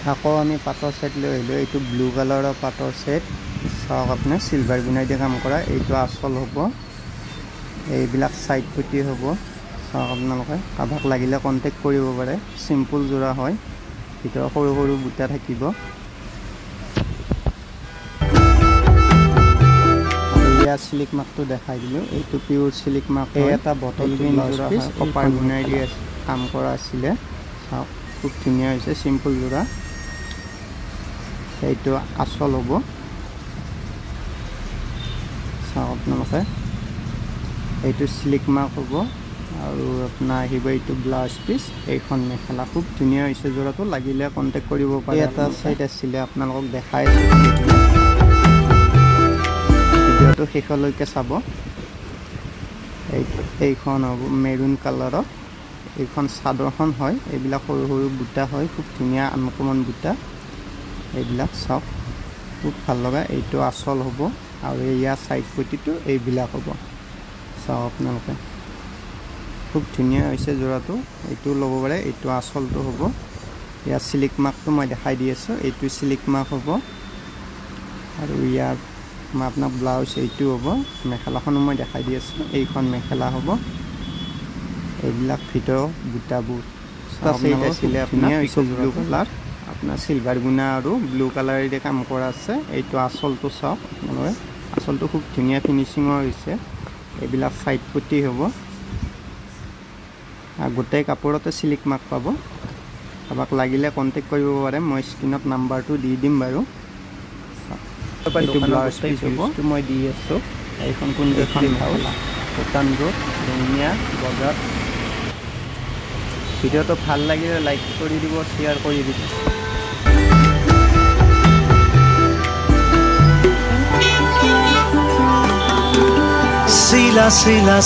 আকৌ আমি পাটৰ সেট লৈ আহিলোঁ এইটো ব্লু কালাৰৰ পাটৰ সেট চাওক আপুনি সিলভাৰ গুণাই দি কাম কৰা এইটো আসল হ'ব এইবিলাক সাইড পুটি হ'ব চাওক আপোনালোকে কাবাক লাগিলে কন্টাক্ট কৰিব পাৰে সিম্পল জোৰা হয় ভিতৰত সৰু সৰু বুটা থাকিব সিলিক মাকটো দেখাই দিলো এইটো পিওৰ সিলিক মাক এটা বটল গ্ৰিন জোড়া হয় কপাৰ গুণাই দি কাম কৰা আছিলে চাওক খুব ধুনীয়া হৈছে সিম্পল জোড়া এইটো আসল হ'ব চাওক আপোনালোকে এইটো সিলিক মাক হ'ব আৰু আপোনাৰ আহিব এইটো ব্লাউজ পিস এইখন মেখেলা খুব ধুনীয়া হৈছে জোড়াটো লাগিলে কন্টাক্ট কৰিব পাৰে এটা সাইড আছিলে আপোনালোকক দেখাইছো ভিডিওটো শেষলৈকে চাব এইখন হ'ব মেৰুন কালাৰৰ এইখন চাদৰখন হয় এইবিলাক সৰু সৰু বুটা হয় খুব ধুনীয়া আনকমন বুটা এইবিলাক চাওক খুব ভাল লগা এইটো আসল হ'ব আৰু এয়া সাইড পটিটো এইবিলাক হ'ব চাওক আপোনালোকে খুব ধুনীয়া হৈছে জোড়াটো এইটো ল'ব পাৰে এইটো আসলটো হ'ব ইয়া সিলিক মাকটো মই দেখাই দি আছো এইটো সিলিক মাক হ'ব আৰু ইয়াৰ মই আপোনাক ব্লাউজ এইটো হ'ব মেখেলাখনো মই দেখাই দি আছো এইখন মেখেলা হ'ব এইবিলাক ভিতৰ বুটাবোৰ সাইড আছিলে আপোনাৰ ব্লু কালাৰ আপোনাৰ সিলভাৰ গুণা আৰু ব্লু কালাৰেৰে কাম কৰা আছে এইটো আসলটো চাওক আপোনালোকে আসলটো খুব ধুনীয়া ফিনিশিঙৰ হৈছে এইবিলাক সাইড পুটি হ'ব আৰু গোটেই কাপোৰতে সিলিক মাক পাব কাবাক লাগিলে কন্টাক্ট কৰিব পাৰে মই স্ক্ৰিনত নাম্বাৰটো দি দিম বাৰু এইটো ব্লাউজ পিস হ'ব মই দি আছো এইখন কোন এখন মেখেলা ভূটান ৰোড ৰঙিয়া বজাৰ ভিডিওটো ভাল লাগিলে লাইক কৰি দিব শেয়াৰ কৰি দিব Sila